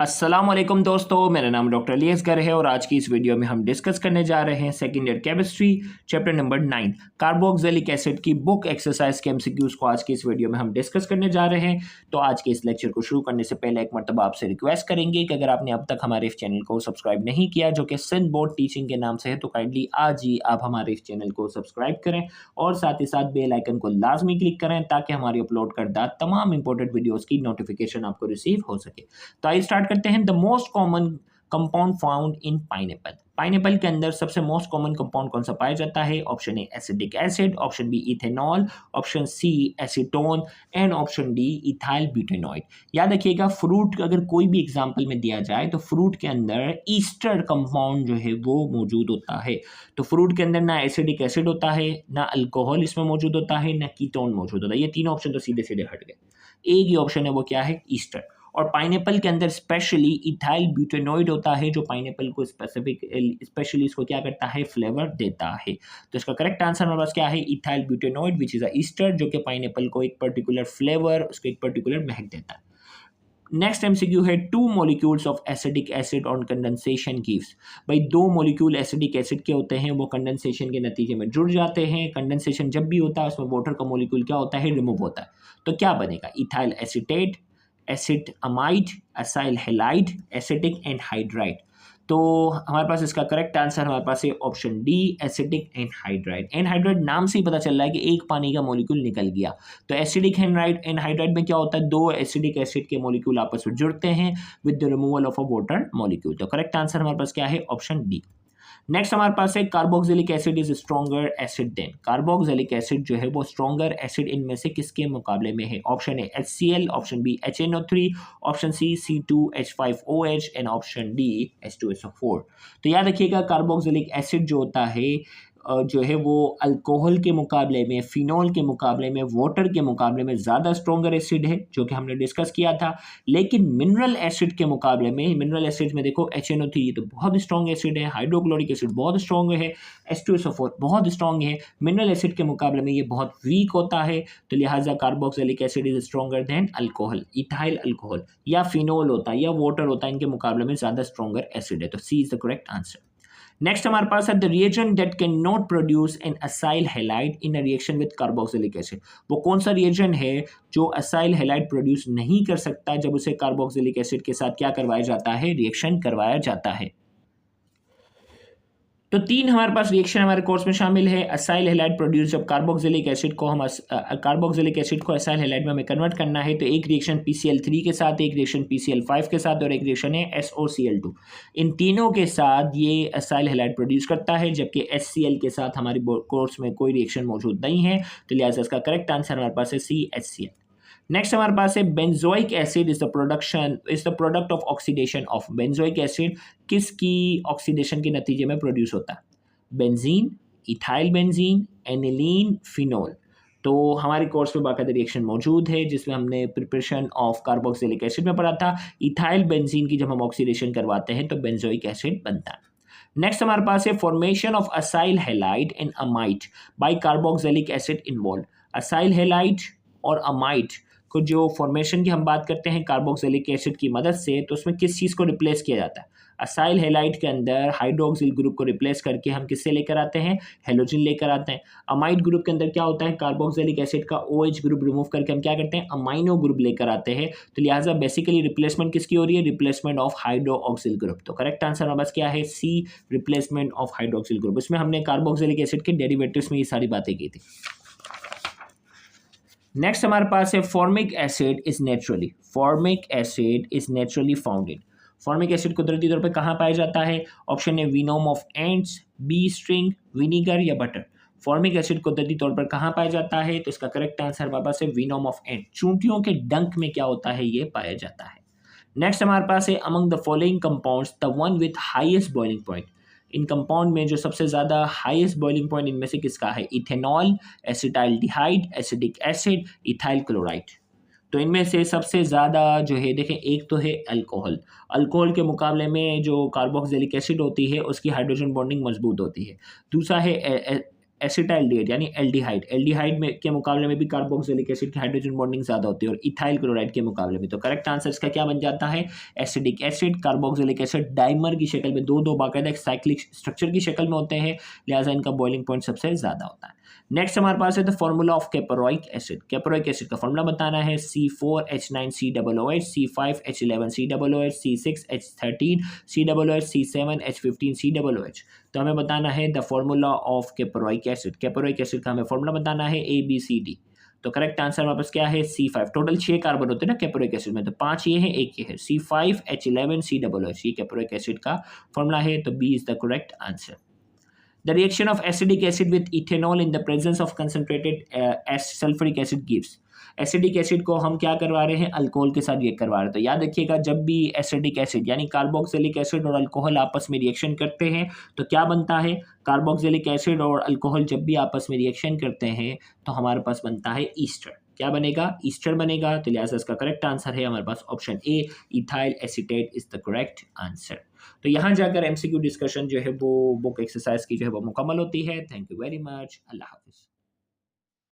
अस्सलाम वालेकुम दोस्तों, मेरा नाम डॉक्टर अली असगर है और आज की इस वीडियो में हम डिस्कस करने जा रहे हैं second year chemistry chapter number 9 carboxylic acid की बुक एक्सरसाइज के एमसीक्यूज को आज की इस वीडियो में हम डिस्कस करने जा रहे हैं। तो आज के इस लेक्चर को शुरू करने से पहले एक मरतबा आपसे रिक्वेस्ट करेंगे कि अगर आपने अब तक हमारे इस चैनल को सब्सक्राइब नहीं किया जो कि सिंध बोर्ड टीचिंग के नाम से है, तो काइंडली आज ही आप हमारे इस चैनल को सब्सक्राइब करें और साथ ही साथ बेल आइकन को लाजमी क्लिक करें ताकि हमारी अपलोड करदा तमाम इंपॉर्टेंट वीडियोज़ की नोटिफिकेशन आपको रिसीव हो सके। तो आइए स्टार्ट करते हैं। The most common compound found in pineapple. Pineapple के अंदर सबसे मोस्ट कॉमन कंपाउंड कौन सा पाया जाता है? Option A acetic acid, option B ethanol, option C acetone and option D ethyl butanoate. याद रखिएगा, फ्रूट अगर कोई भी एग्जांपल में दिया जाए तो फ्रूट के अंदर ईस्टर कंपाउंड जो है वो मौजूद होता है। तो फ्रूट के अंदर ना एसिडिक एसिड होता है, ना अल्कोहल इसमें मौजूद होता है, ना कीटोन मौजूद होता है। ये तीनों ऑप्शन तो सीधे सीधे हट गए। एक ही ऑप्शन है, वो क्या है? ईस्टर। और पाइनएप्पल के अंदर स्पेशली इथाइल ब्यूटेनॉइड होता है जो पाइनएप्पल को स्पेशली इसको क्या करता है? फ्लेवर देता है। तो इसका करेक्ट आंसर हमारे पास क्या है? Ethyl butanoate which is a ester, जो कि पाइनएप्पल को एक पर्टिकुलर फ्लेवर, उसको एक पर्टिकुलर महक देता है। नेक्स्ट एमसीक्यू है two molecules of acidic acid on condensation gives. भाई दो मॉलिक्यूल एसिडिक एसिड के होते हैं, वो कंडेंसेशन के नतीजे में जुड़ जाते हैं। कंडेंसेशन जब भी होता है उसमें वाटर का मॉलिक्यूल क्या होता है? रिमूव होता है। तो क्या बनेगा? Ethyl acetate, acid amide, acyl halide, acetic anhydride. तो हमारे पास इसका करेक्ट आंसर हमारे पास है option D acetic anhydride. Anhydride नाम से ही पता चल रहा है कि एक पानी का मॉलिक्यूल निकल गया। तो एसिडिक एनहाइड्राइड में क्या होता है? दो एसिडिक एसिड के मॉलिक्यूल आपस में जुड़ते हैं with the removal of a water molecule. तो करेक्ट आंसर हमारे पास क्या है? Option D. नेक्स्ट हमारे पास है carboxylic acid is stronger acid than. Carboxylic acid जो है वो स्ट्रॉन्गर एसिड इनमें से किसके मुकाबले में है? Option A HCl, option B HNO3, option C C2H5OH and option D H2SO4। तो याद रखिएगा, कार्बोक्सिलिक एसिड जो होता है जो है वो अल्कोहल के मुकाबले में, फिनॉल के मुकाबले में, वाटर के मुकाबले में ज़्यादा स्ट्रॉन्गर एसिड है, जो कि हमने डिस्कस किया था। लेकिन मिनरल एसिड के मुकाबले में, मिनरल एसिड में देखो HNO3 ये तो बहुत स्ट्रॉन्ग एसिड है, हाइड्रोक्लोरिक एसिड बहुत स्ट्रॉन्ग है, H2SO4 बहुत स्ट्रॉन्ग है। मिनरल एसिड के मुकाबले में ये बहुत वीक होता है। तो लिहाजा carboxylic acid is stronger than alcohol. Ethyl alcohol या फिनॉल होता है या वाटर होता है, इनके मुकाबले में ज़्यादा स्ट्रॉन्गर एसिड है। तो C is the correct answer. Next हमारे पास है the reagent that can not produce an acyl halide in a reaction with carboxylic acid. वो कौन सा रिएजेंट है जो असाइल हैलाइड प्रोड्यूस नहीं कर सकता जब उसे कार्बोक्सिलिक एसिड के साथ क्या करवाया जाता है? रिएक्शन करवाया जाता है। तो तीन हमारे पास रिएक्शन हमारे कोर्स में शामिल है। असाइल हैलाइड प्रोड्यूस, जब कार्बोक्सिलिक एसिड को असाइल हैलाइड में हमें कन्वर्ट करना है, तो एक रिएक्शन PCl3 के साथ, एक रिएक्शन PCl5 के साथ और एक रिएक्शन है SOCl2। इन तीनों के साथ ये असाइल हैलाइड प्रोड्यूस करता है, जबकि HCl के साथ हमारी कोर्स में कोई रिएक्शन मौजूद नहीं है। तो लिहाजा इसका करेक्ट आंसर हमारे पास है C HCl। नेक्स्ट हमारे पास है benzoic acid is the product of oxidation of. Benzoic acid किसकी ऑक्सीडेशन के नतीजे में प्रोड्यूस होता है? Benzene, ethyl benzene, aniline, phenol. तो हमारे कोर्स में बाकायदा रिएक्शन मौजूद है जिसमें हमने प्रिपरेशन ऑफ कार्बोक्सिलिक एसिड में पढ़ा था। इथाइल बेंजीन की जब हम ऑक्सीडेशन करवाते हैं तो बेंजोइक एसिड बनता है। नेक्स्ट हमारे पास है formation of acyl halide and amide by carboxylic acid involve. Acyl halide और अमाइड को जो फॉर्मेशन की हम बात करते हैं कार्बोक्सिलिक एसिड की मदद से, तो उसमें किस चीज़ को रिप्लेस किया जाता है? असाइल हैलाइड के अंदर हाइड्रोक्सिल ग्रुप को रिप्लेस करके हम किससे लेकर आते हैं? हेलोजन लेकर आते हैं। अमाइड ग्रुप के अंदर क्या होता है? कार्बोक्सिलिक एसिड का OH ग्रुप रिमूव करके हम क्या करते हैं? अमाइनो ग्रुप लेकर आते हैं। तो लिहाजा बेसिकली रिप्लेसमेंट किसकी हो रही है? Replacement of hydroxyl group. तो करेक्ट आंसर हमारे पास क्या है? C replacement of hydroxyl group. इसमें हमने कार्बोक्सिलिक एसिड के डेरिवेटिव्स में ये सारी बातें की थी। नेक्स्ट हमारे पास है formic acid is naturally founded. Formic acid कुदरती तौर पे कहाँ पाया जाता है? Option A venom of ants, B string, vinegar या बटर। फॉर्मिक एसिड कुदरती तौर पर कहाँ पाया जाता है? तो इसका करेक्ट आंसर हमारे पास है विनोम ऑफ एंट। चूंटियों के डंक में क्या होता है? ये पाया जाता है। नेक्स्ट हमारे पास है among the following compounds the one with highest boiling point. In compound में जो सबसे ज़्यादा हाईएस्ट बॉइलिंग पॉइंट इनमें से किसका है? Ethanol, acetaldehyde, acetic acid, ethyl chloride. तो इनमें से सबसे ज़्यादा जो है देखें, एक तो है अल्कोहल। अल्कोहल के मुकाबले में जो कार्बोक्सिलिक एसिड होती है उसकी हाइड्रोजन बॉन्डिंग मजबूत होती है। दूसरा है एसिटाइल्डिहाइड यानी एल्डिहाइड, एल्डिहाइड में के मुकाबले में भी कार्बोक्सिलिक एसिड की हाइड्रोजन बॉन्डिंग ज़्यादा होती है और इथाइल क्लोराइड के मुकाबले में। तो करेक्ट आंसर इसका क्या बन जाता है, acidic acid. Carboxylic acid dimer की शक्ल में, दो बाकायदा एक साइक्लिक स्ट्रक्चर की शक्ल में होते हैं, लिहाजा इनका बॉइलिंग पॉइंट सबसे ज़्यादा होता है। नेक्स्ट हमारे पास है the formula of caproic acid. Caproic acid का फॉर्मूला बताना है C4H9COOH, C5H11COOH, C6H13 COOH, C7H15 COOH। तो हमें बताना है the formula of caproic acid. Caproic acid का हमें फॉर्मूला बताना है ABCD। तो करेक्ट आंसर हमारे पास क्या है, C5। टोटल 6 कार्बन होते हैं ना कैपरोइक एसिड में, तो 5 ये है, 1 ये है, C5H11COOH, ये कैपरोइक एसिड का फॉर्मूला है, तो B is the correct answer. The reaction of acetic acid with ethanol in the presence of concentrated sulfuric acid gives। Acidic acid को हम क्या करवा रहे हैं, अल्कोहल के साथ रिएक्ट करवा रहे हैं। तो याद रखिएगा, जब भी एसिडिक एसिड यानी कार्बोक्सिलिक एसिड और अल्कोहल आपस में रिएक्शन करते हैं तो क्या बनता है, कार्बोक्सिलिक एसिड और अल्कोहल जब भी आपस में रिएक्शन करते हैं तो हमारे पास बनता है ईस्टर। क्या बनेगा, ईस्टर बनेगा। तो लिहाजा इसका करेक्ट आंसर है हमारे पास option A, ethyl acetate is the correct answer. तो यहाँ जाकर एमसीक्यू डिस्कशन जो है वो बुक एक्सरसाइज की जो है वो मुकम्मल होती है। Thank you very much. अल्लाह हाफिज़।